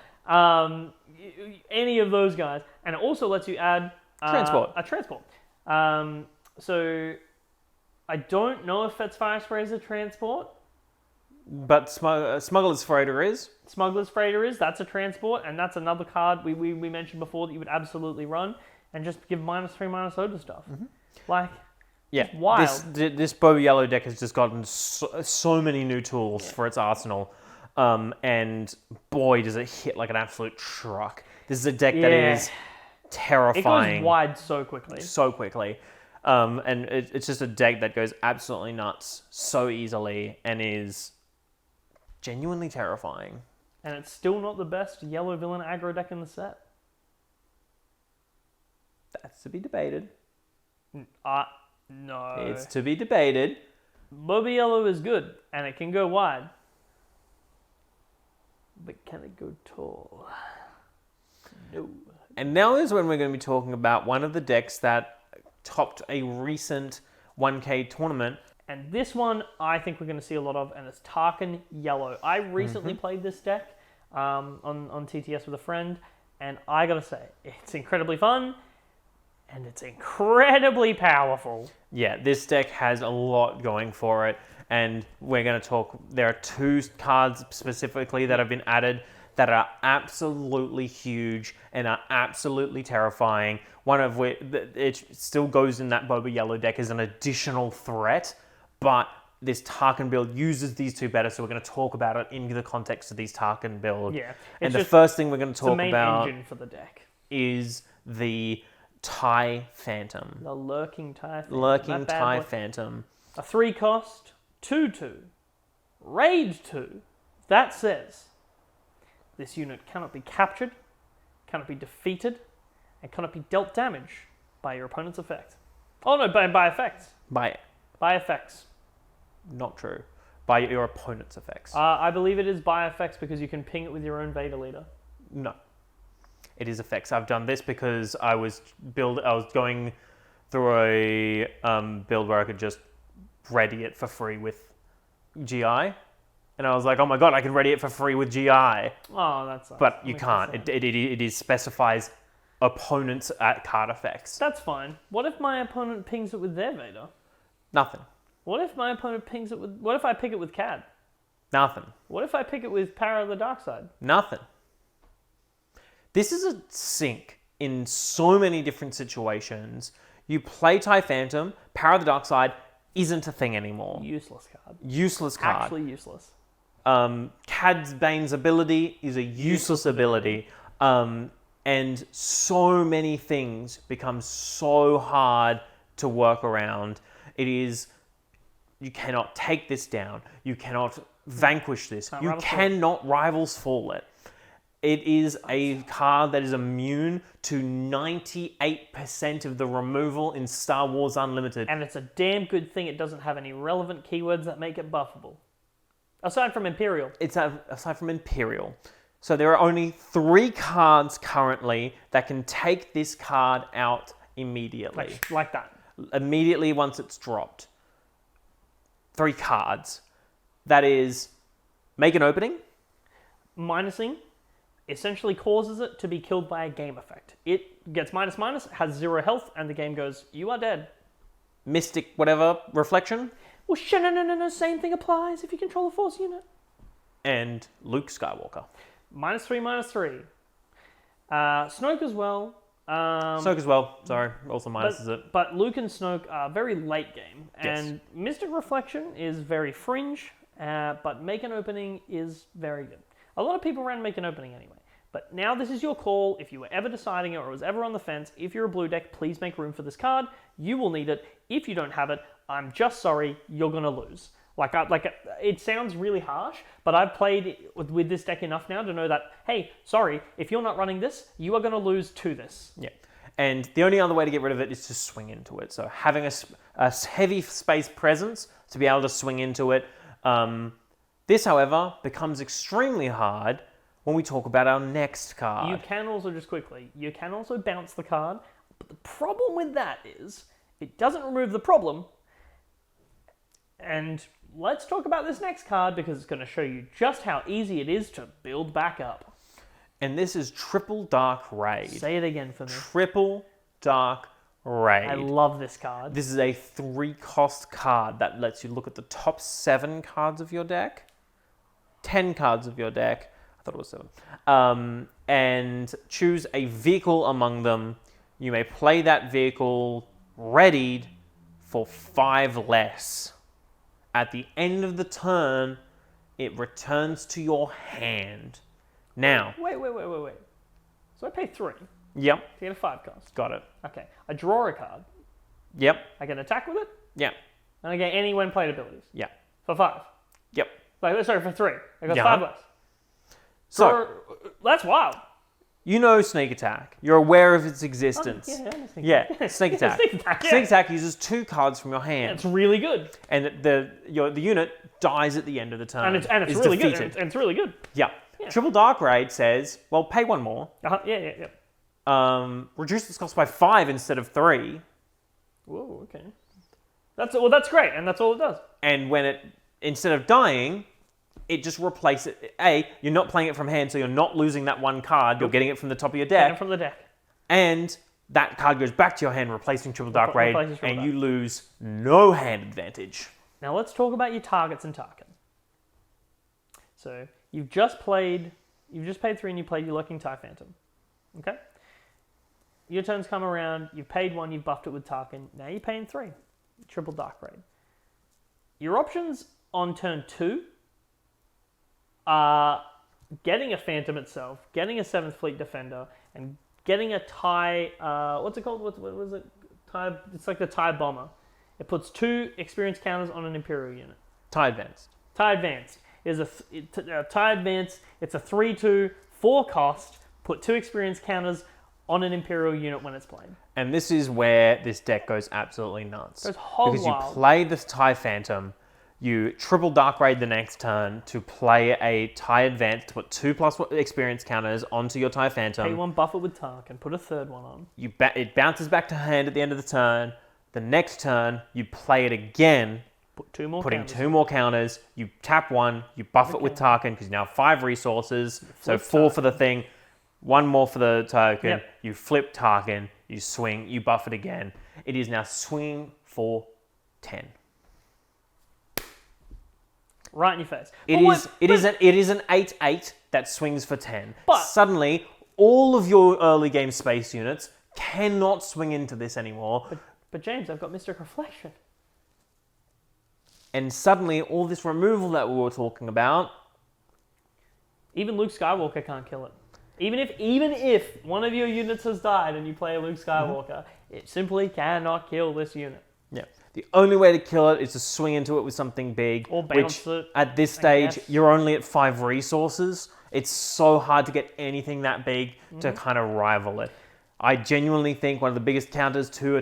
any of those guys. And it also lets you add
Transport.
a transport. So I don't know if Fett's Fire Spray is a transport.
But Smuggler's Freighter is.
Smuggler's Freighter is, that's a transport, and that's another card we mentioned before that you would absolutely run, and just give -3/-0 to stuff. Like,
Yeah,
wild.
This Boba Yellow deck has just gotten so many new tools for its arsenal. And boy, does it hit like an absolute truck. This is a deck that is
it
terrifying.
goes wide so quickly.
So quickly. And it's just a deck that goes absolutely nuts so easily and is genuinely terrifying.
And it's still not the best yellow villain aggro deck in the set.
That's to be debated.
No.
It's to be debated.
Boba Yellow is good, and it can go wide. But can it go tall? No.
And now is when we're going to be talking about one of the decks that topped a recent 1K tournament.
And this one, I think we're going to see a lot of, and it's Tarkin Yellow. I recently played this deck on TTS with a friend, and I got to say, it's incredibly fun, and it's incredibly powerful.
Yeah, this deck has a lot going for it, and we're going to talk. There are 2 cards specifically that have been added that are absolutely huge and are absolutely terrifying. One of which, it still goes in that Boba Yellow deck as an additional threat, but this Tarkin build uses these 2 better, so we're going to talk about it in the context of these Tarkin build.
Yeah.
And the first thing we're going to talk
the main
about
engine for the deck.
is the TIE Phantom.
The Lurking TIE Phantom.
Lurking
That bad
TIE
boy.
Phantom.
A 3 cost, 2/2, raid 2. That says this unit cannot be captured, cannot be defeated, and cannot be dealt damage by your opponent's effect. Oh no, by effects.
By
By effects.
not true. By your opponent's effects.
I believe it is by effects because you can ping it with your own Vader leader.
No. It is effects. I've done this because I was going through a build where I could just ready it for free with GI. And I was like, oh my god, I can ready it for free with GI.
Oh, that sucks.
But
That
you
makes
can't.
sense.
It specifies opponents at card effects.
That's fine. What if my opponent pings it with their Vader?
Nothing.
What if my opponent pings it with... What if I pick it with CAD?
Nothing.
What if I pick it with Power of the Dark Side?
Nothing. This is a sink in so many different situations. You play TIE Phantom, Power of the Dark Side isn't a thing anymore.
Useless card.
Useless card.
Actually useless.
Cad's Bane's ability is a useless ability. And so many things become so hard to work around. You cannot take this down. You cannot vanquish this. You cannot Rivals Fall it. It is a card that is immune to 98% of the removal in Star Wars Unlimited.
And it's a damn good thing it doesn't have any relevant keywords that make it buffable. Aside from Imperial.
Aside from Imperial. So there are only 3 cards currently that can take this card out immediately.
Like that.
Immediately once it's dropped. 3 cards. That is, make an opening.
Minusing essentially causes it to be killed by a game effect. It gets -/, has 0 health, and the game goes, you are dead.
Mystic whatever, reflection.
Well, no, same thing applies if you control a force unit.
And Luke Skywalker.
-3. Snoke as well.
Snoke as well. Sorry, also minuses it.
But Luke and Snoke are very late game. And
Yes.
Mystic Reflection is very fringe, but Make an Opening is very good. A lot of people ran Make an Opening anyway. But now this is your call. If you were ever deciding it or was ever on the fence, if you're a blue deck, please make room for this card. You will need it. If you don't have it, I'm just sorry, you're going to lose. It sounds really harsh, but I've played with this deck enough now to know that, hey, sorry, if you're not running this, you are going to lose to this.
Yeah. And the only other way to get rid of it is to swing into it. So having a heavy space presence to be able to swing into it. This, however, becomes extremely hard when we talk about our next card.
You can also, just quickly, you can also bounce the card, but the problem with that is it doesn't remove the problem. And let's talk about this next card because it's going to show you just how easy it is to build back up.
And this is Triple Dark Raid.
Say it again for me.
Triple Dark Raid.
I love this card.
This is a 3-cost card that lets you look at the top 7 cards of your deck, 10 cards of your deck. I thought it was 7. And choose a vehicle among them. You may play that vehicle readied for 5 less. At the end of the turn, it returns to your hand. Now...
Wait. So I pay 3
Yep.
to get a 5 cost.
Got it.
Okay. I draw a card.
Yep.
I can attack with it.
Yep.
And I get any when played abilities.
Yep.
For 5.
Yep.
For 3. I got
Yeah.
5 less.
So,
That's wild.
you know Sneak Attack. You're aware of its existence.
Yeah, I know Sneak
Yeah,
Attack.
Sneak Attack.
Sneak Attack, yeah.
Sneak Attack uses 2 cards from your hand.
It's really good.
And the unit dies at the end of the turn.
And it's
is
really
defeated.
good. And it's really good.
Yeah. Triple Dark Raid says, well, pay 1 more.
Yeah.
Reduce its cost by 5 instead of 3.
Whoa, okay. That's great, and that's all it does.
And when it, instead of dying, it just replaces it. You're not playing it from hand, so you're not losing that 1 card. You're getting it from the top of your deck.
And from the deck.
And that card goes back to your hand, replacing Triple Dark Raid,
Replaces Triple
and
Dark.
you lose no hand advantage.
Now let's talk about your targets and Tarkin. So you've just paid 3 and you played your Lurking TIE Phantom. Okay? Your turn's come around, you've paid 1, you've buffed it with Tarkin, now you're paying 3. Triple Dark Raid. Your options on turn 2 are getting a Phantom itself, getting a 7th Fleet Defender, and getting a TIE, what's it called? What was it? TIE, it's like the TIE Bomber. It puts 2 experience counters on an Imperial unit.
TIE Advanced.
TIE Advanced is TIE Advanced. It's a 3/2, 4 cost. Put 2 experience counters on an Imperial unit when it's played.
And this is where this deck goes absolutely nuts.
Goes hog
because
wild.
you play this TIE Phantom, you Triple Dark Raid the next turn to play a TIE Advanced to put 2+ experience counters onto your TIE Phantom.
Pay 1, buff it with Tarkin, put a 3rd one on.
It bounces back to hand at the end of the turn. The next turn, you play it again,
Put 2 more
putting
counters.
2 more counters. You tap 1, you buff it with Tarkin because you now have 5 resources. So 4 for the thing, 1 more for the token.
Yep.
You flip Tarkin, you swing, you buff it again. It is now swinging for 10.
Right in your face.
It is an 8/8 that swings for 10.
But-
Suddenly, all of your early game space units cannot swing into this anymore.
But James, I've got Mystic Reflection.
And suddenly, all this removal that we were talking about
Even Luke Skywalker can't kill it. Even if one of your units has died and you play a Luke Skywalker, it simply cannot kill this unit.
Yeah. The only way to kill it is to swing into it with something big.
Or bounce
which,
it,
at this
I
stage,
guess.
you're only at 5 resources. It's so hard to get anything that big to kind of rival it. I genuinely think one of the biggest counters to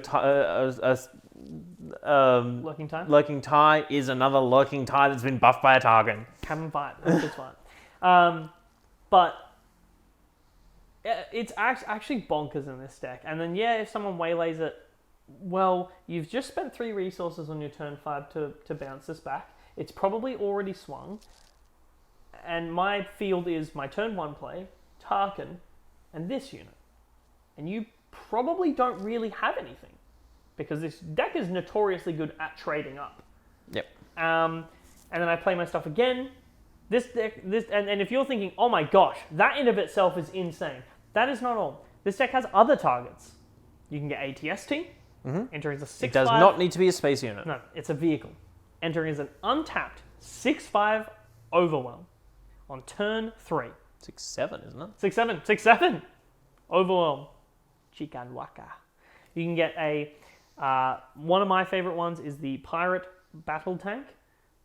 Lurking
tie is another lurking tie that's been buffed by a Tarkin.
Cabin fight. That's just fine. But it's actually bonkers in this deck. And then, if someone waylays it, well, you've just spent 3 resources on your turn 5 to bounce this back. It's probably already swung. And my field is my turn 1 play, Tarkin, and this unit. And you probably don't really have anything. Because this deck is notoriously good at trading up.
Yep.
And then I play my stuff again. This deck, and if you're thinking, oh my gosh, that in of itself is insane. That is not all. This deck has other targets. You can get ATST, entering as a 6/5.
It does not need to be a space unit.
No, it's a vehicle. Entering as an untapped 6/5 Overwhelm on turn 3.
6/7, isn't it?
6/7. 6/7. Overwhelm. Chikan Waka. You can get a... one of my favorite ones is the Pirate Battle Tank,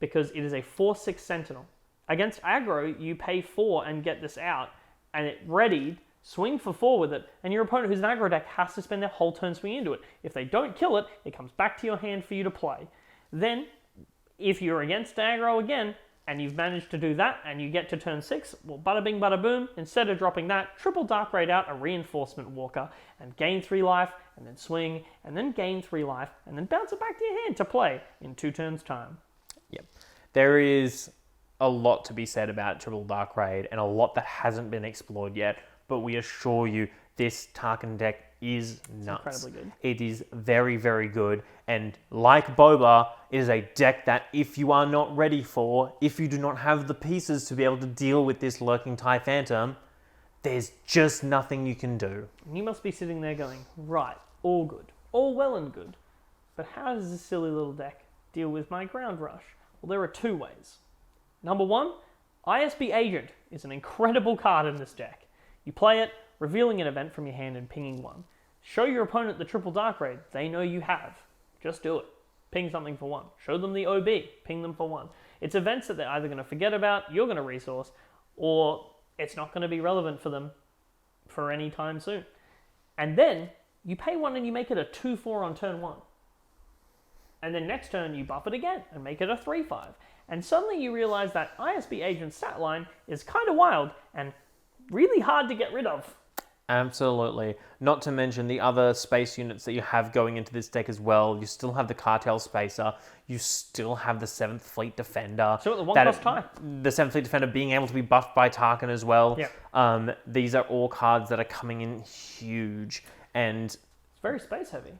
because it is a 4/6 Sentinel. Against aggro, you pay 4 and get this out, and it readied, swing for 4 with it, and your opponent who's an aggro deck has to spend their whole turn swinging into it. If they don't kill it, it comes back to your hand for you to play. Then, if you're against aggro again, and you've managed to do that, and you get to turn 6, well, bada bing, bada boom, instead of dropping that, triple Dark Raid out a Reinforcement Walker, and gain 3 life, and then swing, and then gain 3 life, and then bounce it back to your hand to play in 2 turns' time.
Yep. There is a lot to be said about Triple Dark Raid, and a lot that hasn't been explored yet, but we assure you, this Tarkin deck is nuts.
Incredibly good.
It is very, very good, and like Boba, it is a deck that if you are not ready for, if you do not have the pieces to be able to deal with this Lurking TIE Phantom, there's just nothing you can do.
You must be sitting there going, right, all good, all well and good, but how does this silly little deck deal with my Ground Rush? Well, there are 2 ways. Number 1, ISB Agent is an incredible card in this deck. You play it, revealing an event from your hand and pinging 1. Show your opponent the Triple Dark Raid they know you have. Just do it. Ping something for 1. Show them the OB. Ping them for 1. It's events that they're either going to forget about, you're going to resource, or it's not going to be relevant for them for any time soon. And then you pay 1 and you make it a 2/4 on turn 1. And then next turn you buff it again and make it a 3/5. And suddenly you realize that ISB Agent's stat line is kind of wild and really hard to get rid of.
Absolutely. Not to mention the other space units that you have going into this deck as well. You still have the Cartel Spacer. You still have the 7th Fleet Defender.
So the 1+ tie.
The 7th Fleet Defender being able to be buffed by Tarkin as well.
Yeah.
These are all cards that are coming in huge. And
It's very space heavy.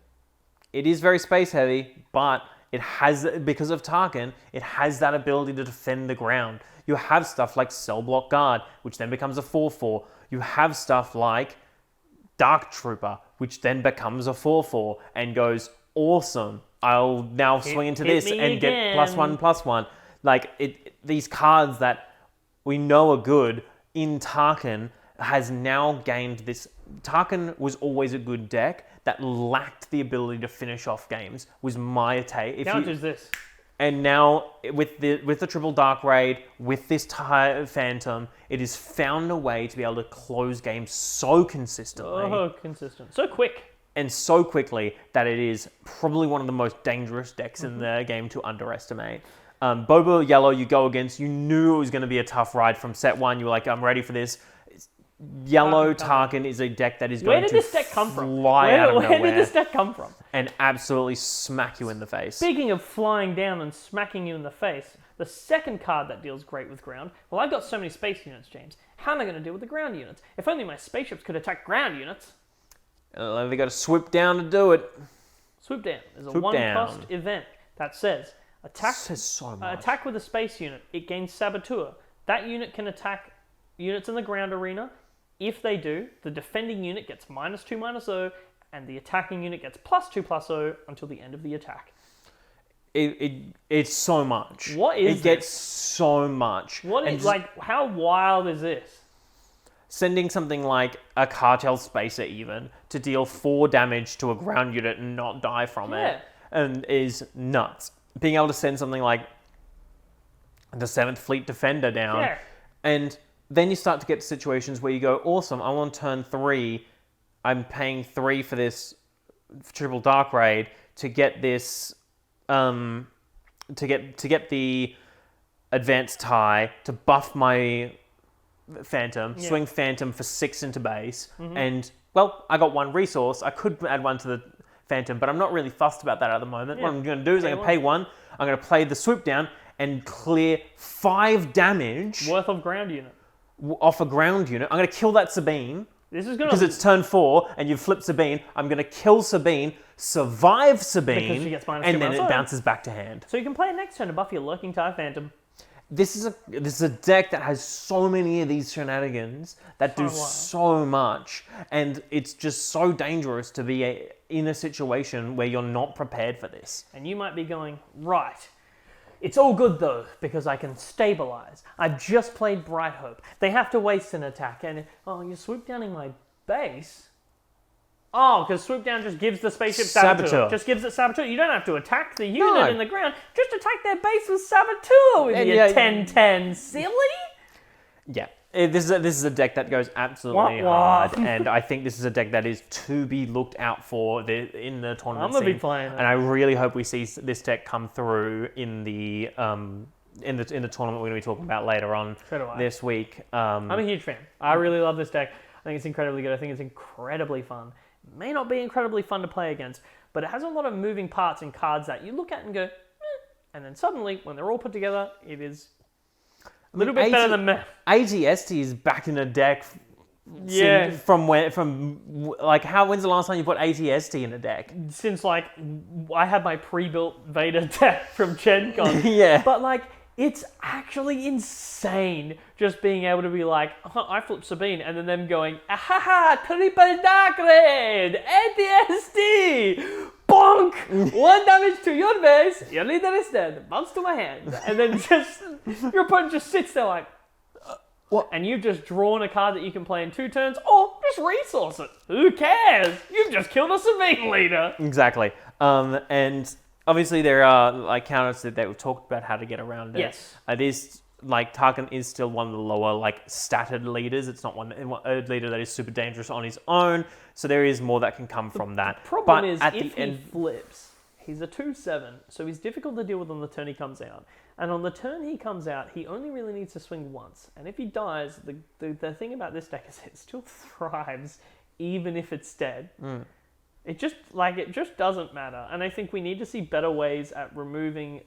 it is very space heavy, but it has, because of Tarkin, it has that ability to defend the ground. You have stuff like Cell Block Guard, which then becomes a 4/4. You have stuff like Dark Trooper, which then becomes a 4/4 and goes, awesome, I'll now swing into this and get +1/+1. Like, these cards that we know are good in Tarkin has now gained this. Tarkin was always a good deck that lacked the ability to finish off games, was my take.
Now it's this.
And now, with the Triple Dark Raid, with this TIE Phantom, it has found a way to be able to close games so consistently.
Oh, consistent. So quick.
And so quickly that it is probably one of the most dangerous decks in the game to underestimate. Boba Yellow you go against, you knew it was going to be a tough ride from set 1. You were like, I'm ready for this. Yellow Tarkin is a deck that is going to fly out of nowhere.
Where did this deck come from?
And absolutely smack you in the face.
Speaking of flying down and smacking you in the face, the second card that deals great with ground, well, I've got so many space units, James. How am I going to deal with the ground units? If only my spaceships could attack ground units.
They got to swoop down to do it.
Swoop down is a 1-cost event that says attack, attack with a space unit. It gains Saboteur. That unit can attack units in the ground arena. If they do, the defending unit gets -2/-0, and the attacking unit gets +2/+0 until the end of the attack.
it's so much.
What is
it? Gets so much.
What
And
is,
just
like, how wild is this?
sending something like a cartel spacer even to deal 4 damage to a ground unit and not die from it, and is nuts. Being able to send something like the 7th Fleet Defender down, and then you start to get to situations where you go, awesome, I'm on turn 3, I'm paying 3 for this triple dark raid to get this, to get the advanced tie, to buff my Phantom, swing Phantom for 6 into base, and, well, I got 1 resource, I could add 1 to the Phantom, but I'm not really fussed about that at the moment. What I'm going to do is I'm going to pay 1, I'm going to play the swoop down, and clear 5 damage
Worth of ground unit.
Off a ground unit. I'm going to kill that Sabine.
This is going
because it's turn 4 and you've flipped Sabine. I'm going to kill Sabine, survive Sabine,
Because she gets -2
and then
on
it
its own.
bounces back to hand.
So you can play it next turn to buff your Lurking TIE Phantom.
This is a deck that has so many of these shenanigans that do so much, and it's just so dangerous to be in a situation where you're not prepared for this.
And you might be going, right, it's all good though, because I can stabilize. I've just played Bright Hope. They have to waste an attack, and you're swoop downing my base? Oh, because swoop down just gives the spaceship Saboteur. Just gives it Saboteur. You don't have to attack the unit in the ground. Just attack their base with Saboteur with your 10-10. Silly?
Yeah. This is a deck that goes absolutely hard, and I think this is a deck that is to be looked out for in the tournament
I'm gonna
scene.
be playing it.
And I really hope we see this deck come through in the tournament we're going to be talking about later on this week.
I'm a huge fan. I really love this deck. I think it's incredibly good. I think it's incredibly fun. It may not be incredibly fun to play against, but it has a lot of moving parts and cards that you look at and go, and then suddenly, when they're all put together, it is a little bit better than me.
ATST is back in a deck.
Yeah.
When's the last time you put ATST in a deck?
Since, like, I had my pre-built Vader deck from Gen Con.
Yeah.
But, like, it's actually insane just being able to be like, I flip Sabine, and then them going, ahaha, triple dark raid, ATST, bonk, 1 damage to your base, your leader is dead, bounce to my hand. And then just, your opponent just sits there like, what? And you've just drawn a card that you can play in 2 turns, or just resource it. Who cares? You've just killed a Sabine leader.
Exactly. And obviously there are like counters that we've talked about how to get around it.
Yes.
It is like Tarkin is still one of the lower like statted leaders. It's not a leader that is super dangerous on his own. So there is more that can come from that.
The problem is if he flips, he's a 2/7, so he's difficult to deal with on the turn he comes out. And on the turn he comes out, he only really needs to swing once. And if he dies, the thing about this deck is it still thrives even if it's dead. It just doesn't matter. And I think we need to see better ways at removing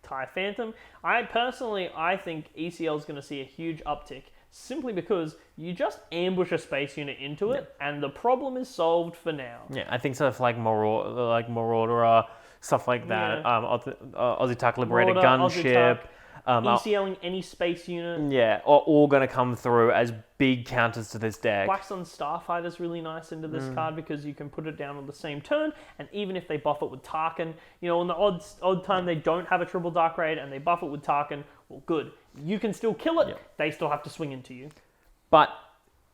TIE Phantom. I think ECL is going to see a huge uptick simply because you just ambush a space unit into it and the problem is solved for now.
Yeah, I think stuff like Marauder, stuff like that. Aussie Tuck Liberated Gunship.
ECLing any space unit.
Yeah, are all going to come through as big counters to this deck.
Black Sun Starfighter is really nice into this card because you can put it down on the same turn, and even if they buff it with Tarkin, on the odd time they don't have a triple dark raid and they buff it with Tarkin, well, good. You can still kill it. Yep. They still have to swing into you.
But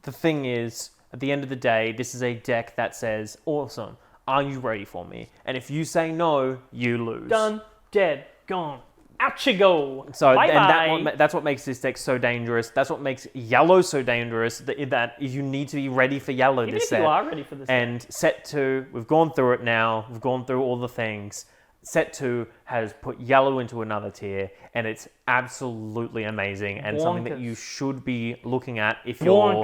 the thing is, at the end of the day, this is a deck that says, awesome, are you ready for me? And if you say no, you lose.
Done, dead, gone. Out you go.
So
Bye-bye.
that's what makes this deck so dangerous. That's what makes yellow so dangerous. That you need to be ready for yellow this set.
Even if you are ready for this
and
deck.
Set 2, we've gone through it now. We've gone through all the things. Set 2 has put yellow into another tier, and it's absolutely amazing and something that you should be looking at if you're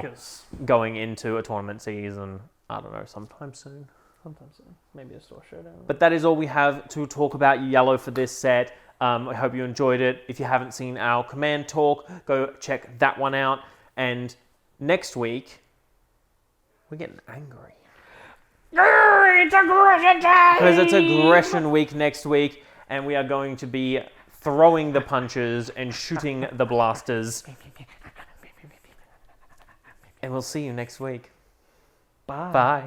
going into a tournament season. I don't know, sometime soon.
Sometime soon. Maybe a store showdown.
But that is all we have to talk about yellow for this set. I hope you enjoyed it. If you haven't seen our command talk, go check that one out. And next week, we're getting angry.
It's aggression time!
Because it's aggression week next week, and we are going to be throwing the punches and shooting the blasters. And we'll see you next week.
Bye.
Bye.